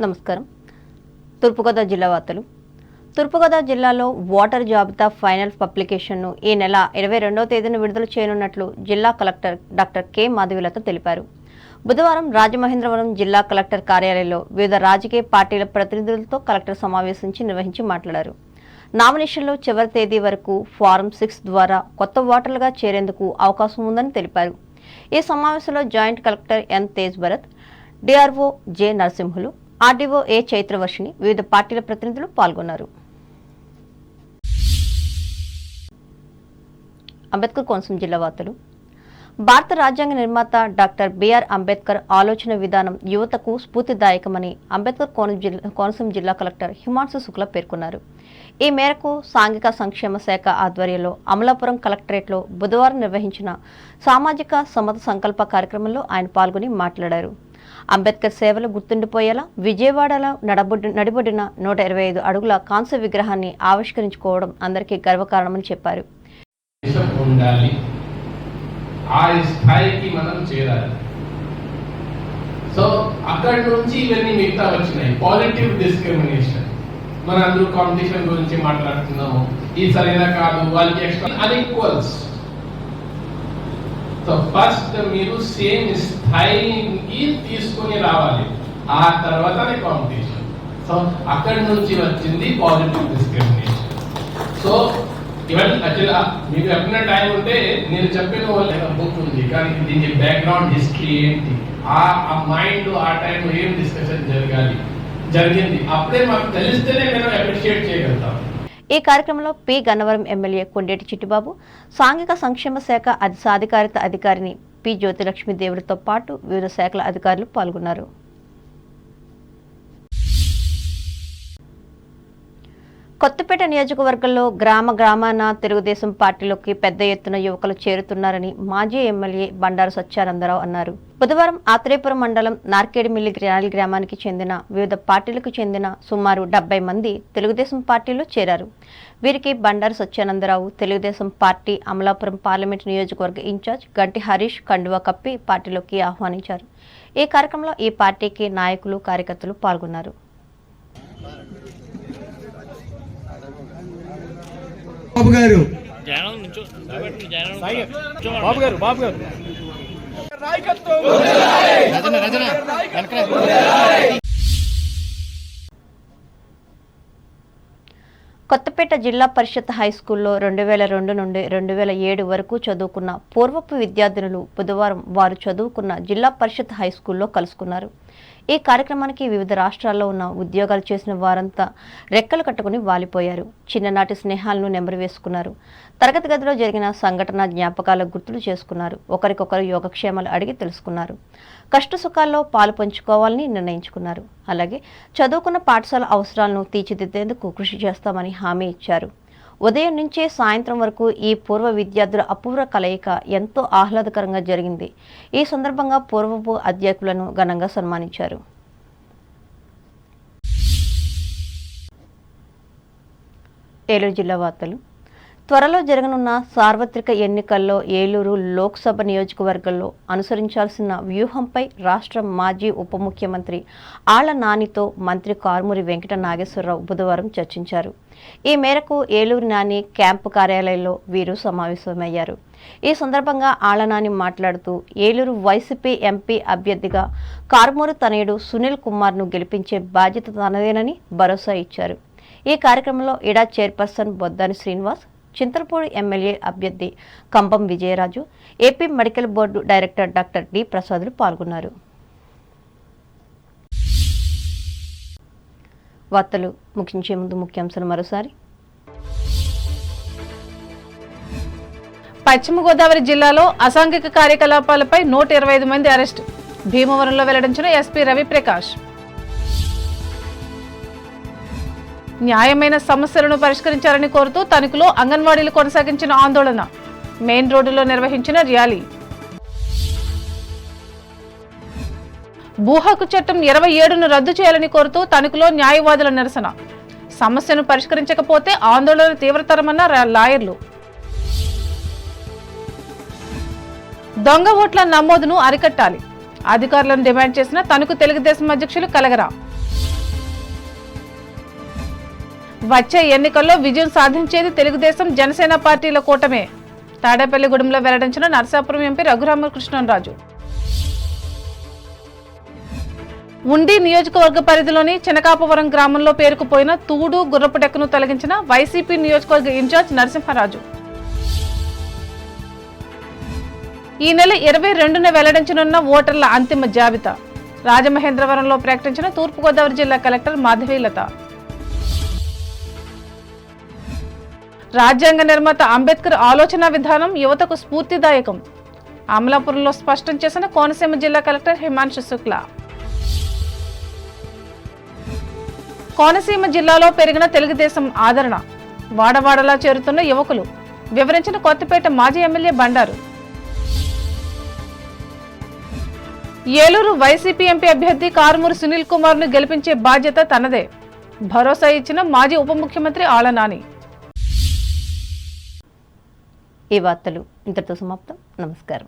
నమస్కారం. తూర్పుగోదావరి జిల్లా వార్తలు. తూర్పుగోదావరి జిల్లాలో ఓటర్ జాబితా ఫైనల్ పబ్లికేషన్ను ఈ నెల 22వ తేదీన విడుదల చేయనున్నట్లు జిల్లా కలెక్టర్ డాక్టర్ కె మాధవీలత తెలిపారు. బుధవారం రాజమహేంద్రవరం జిల్లా కలెక్టర్ కార్యాలయంలో వివిధ రాజకీయ పార్టీల ప్రతినిధులతో కలెక్టర్ సమావేశం నిర్వహించి మాట్లాడారు. నామినేషన్లో చివరి తేదీ వరకు ఫారం 6 ద్వారా కొత్త ఓటర్లుగా చేరేందుకు అవకాశం ఉందని తెలిపారు. ఈ సమావేశంలో joint collector N Tej Bharat, DRO J Narasimhulu, RDO A Chaitravarshini, వివిధ పార్టీల ప్రతినిధులు పాల్గొన్నారు. అంబేద్కర్ కోనసీమ జిల్లా వార్తలు. భారత రాజ్యాంగ నిర్మాత డాక్టర్ బిఆర్ అంబేద్కర్ ఆలోచన విధానం యువతకు స్ఫూర్తిదాయకమని అంబేద్కర్ కోనసీమ జిల్లా కలెక్టర్ హిమాంశు శుక్లా పేర్కొన్నారు. ఈ మేరకు సాంఘిక సంక్షేమ శాఖ ఆధ్వర్యంలో అమలాపురం కలెక్టరేట్లో బుధవారం నిర్వహించిన సామాజిక సమత సంకల్ప కార్యక్రమంలో ఆయన పాల్గొని మాట్లాడారు. అంబేద్కర్ సేవలు గుర్తుండిపోయేలా విజయవాడలో నడిబొడిన 125 అడుగుల కాంస్య విగ్రహాన్ని ఆవిష్కరించుకోవడం అందరికీ గర్వకారణమని చెప్పారు. అక్కడి నుంచి ఇవన్నీ మిగతా వచ్చినాయి. పాజిటివ్ డిస్క్రిమినేషన్, మన అందరూ కాంపిటీషన్ గురించి మాట్లాడుతున్నాము. ఇది సరైన కాదు, వాళ్ళకి ఎక్స్ట్రా అన్ఈక్వల్స్. సో ఫస్ట్ మీరు సేమ్ స్థాయికి తీసుకొని రావాలి, ఆ తర్వాతనే కాంపిటీషన్. సో అక్కడి నుంచి వచ్చింది పాజిటివ్ డిస్క్రిమినేషన్. సో ఇవన్నీ యాక్చువల్గా మీకు ఎప్పుడైనా టైం ఉంటే నేను చెప్పిన వాళ్ళ బుక్ ఉంది, కానీ దీని బ్యాక్గ్రౌండ్ హిస్టరీ ఏంటి, ఆ మైండ్ ఆ టైంలో ఏం డిస్కషన్ జరిగింది అప్పుడే మాకు తెలిస్తేనే మేము అప్రిషియేట్ చేయగలుగుతాం. ఈ కార్యక్రమంలో పి గన్నవరం ఎమ్మెల్యే కొండేటి చిట్టిబాబు, సాంఘిక సంక్షేమ శాఖ సాధికారిత అధికారిని పి జ్యోతిలక్ష్మి దేవుడితో పాటు వివిధ శాఖల అధికారులు పాల్గొన్నారు. కొత్తపేట నియోజకవర్గంలో గ్రామాన తెలుగుదేశం పార్టీలోకి పెద్ద ఎత్తున యువకులు చేరుతున్నారని మాజీ ఎమ్మెల్యే బండారు సత్యానందరావు అన్నారు. బుధవారం ఆత్రేయపురం మండలం నార్కేడిమిల్లి గ్రామానికి చెందిన వివిధ పార్టీలకు చెందిన సుమారు 70 మంది తెలుగుదేశం పార్టీలో చేరారు. వీరికి బండారు సత్యానందరావు తెలుగుదేశం పార్టీ అమలాపురం పార్లమెంట్ నియోజకవర్గ ఇన్ఛార్జ్ గంటి హరీష్ కండువా కప్పి పార్టీలోకి ఆహ్వానించారు. ఈ కార్యక్రమంలో ఈ పార్టీకి నాయకులు, కార్యకర్తలు పాల్గొన్నారు. బాబు గారు కొత్తపేట జిల్లా పరిషత్ హైస్కూల్లో 2002 నుండి 2007 వరకు చదువుకున్న పూర్వపు విద్యార్థినులు బుధవారం వారు చదువుకున్న జిల్లా పరిషత్ హైస్కూల్లో కలుసుకున్నారు. ఈ కార్యక్రమానికి వివిధ రాష్ట్రాల్లో ఉన్న ఉద్యోగాలు చేసిన వారంతా రెక్కలు కట్టుకుని వాలిపోయారు. చిన్ననాటి స్నేహాలను నెమరు వేసుకున్నారు. తరగతి గదిలో జరిగిన సంఘటన జ్ఞాపకాల గుర్తులు చేసుకున్నారు. ఒకరికొకరు యోగక్షేమాలు అడిగి తెలుసుకున్నారు. కష్ట సుఖాల్లో పాలు పంచుకోవాలని నిర్ణయించుకున్నారు. అలాగే చదువుకున్న పాఠశాల అవసరాలను తీర్చిదిద్దేందుకు కృషి చేస్తామని హామీ ఇచ్చారు. ఉదయం నుంచే సాయంత్రం వరకు ఈ పూర్వ విద్యార్థుల అపూర్వ కలయిక ఎంతో ఆహ్లాదకరంగా జరిగింది. ఈ సందర్భంగా పూర్వపు అధ్యాపకులను ఘనంగా సన్మానించారు. ఏలూరు జిల్లా వార్తలు. త్వరలో జరగనున్న సార్వత్రిక ఎన్నికల్లో ఏలూరు లోక్సభ నియోజకవర్గంలో అనుసరించాల్సిన వ్యూహంపై రాష్ట్ర మాజీ ఉప ముఖ్యమంత్రి ఆళ్ల నానితో మంత్రి కారుమూరి వెంకట నాగేశ్వరరావు బుధవారం చర్చించారు. ఈ మేరకు ఏలూరు నాని క్యాంపు కార్యాలయంలో వీరు సమావేశమయ్యారు. ఈ సందర్భంగా ఆళ్ల నాని మాట్లాడుతూ ఏలూరు వైసీపీ ఎంపీ అభ్యర్థిగా కారుమూరి తనయుడు సునీల్ కుమార్ను గెలిపించే బాధ్యత తనదేనని భరోసా ఇచ్చారు. ఈ కార్యక్రమంలో ఇడా చైర్పర్సన్ బొద్దాని శ్రీనివాస్, చింతలపూడి ఎమ్మెల్యే అభ్యర్థి Kambam Vijayaraju, AP medical board director doctor D Prasadulu పాల్గొన్నారు. వార్తలు ముగించే ముందు ముఖ్యాంశాలు మరోసారి. పశ్చిమ గోదావరి జిల్లాలో అసాంఘిక కార్యకలాపాలపై 125 మంది అరెస్టు. భీమవరంలో వెల్లడించిన ఎస్పీ రవిప్రకాష్. న్యాయమైన సమస్యలను పరిష్కరించాలని కోరుతూ తణుకులో అంగన్వాడీలు కొనసాగించిన ఆందోళన. మెయిన్ రోడ్డులో నిర్వహించిన ర్యాలీ. భూహక్కు చట్టం 27ను రద్దు చేయాలని కోరుతూ తణుకులో న్యాయవాదుల నిరసన. సమస్యను పరిష్కరించకపోతే ఆందోళన తీవ్రతరమన్న లాయర్లు. దొంగ ఓట్ల నమోదును అరికట్టాలి. అధికారులను డిమాండ్ చేసిన తణుకు తెలుగుదేశం అధ్యక్షులు కలగరా. వచ్చే ఎన్నికల్లో విజయం సాధించేది తెలుగుదేశం జనసేన పార్టీల కూటమే. తాడేపల్లిగూడెంలో వెల్లడించిన నరసాపురం ఎంపీ రఘురామకృష్ణరాజు. ఉండి నియోజకవర్గ పరిధిలోని చెనకాపవరం గ్రామంలో పేరుకుపోయిన తూడు గుర్రపు డెక్కను తొలగించిన వైసీపీ నియోజకవర్గ ఇన్ఛార్జ్ నరసింహరాజు. ఈ నెల 22న వెల్లడించనున్న ఓటర్ల అంతిమ జాబితా. రాజమహేంద్రవరంలో ప్రకటించిన తూర్పుగోదావరి జిల్లా కలెక్టర్ మాధవీలత. రాజ్యాంగ నిర్మాత అంబేద్కర్ ఆలోచన విధానం యువతకు స్ఫూర్తిదాయకం. అమలాపురంలో స్పష్టం చేసిన కోనసీమ జిల్లా కలెక్టర్ హిమాంశు శుక్లా. కోనసీమ జిల్లాలో పెరిగిన తెలుగుదేశం ఆదరణ. వాడవాడలా చేరుతున్న యువకులు. వివరించిన కొత్తపేట మాజీ MLA Bandaru. Eluru YCP MP అభ్యర్థి కారుమూరి సునీల్ కుమార్ ను గెలిపించే బాధ్యత తనదే. భరోసా ఇచ్చిన మాజీ ఉప ముఖ్యమంత్రి ఆళ్ల నాని. ఈ వార్తలు ఇంతటితో సమాప్తం. నమస్కారం.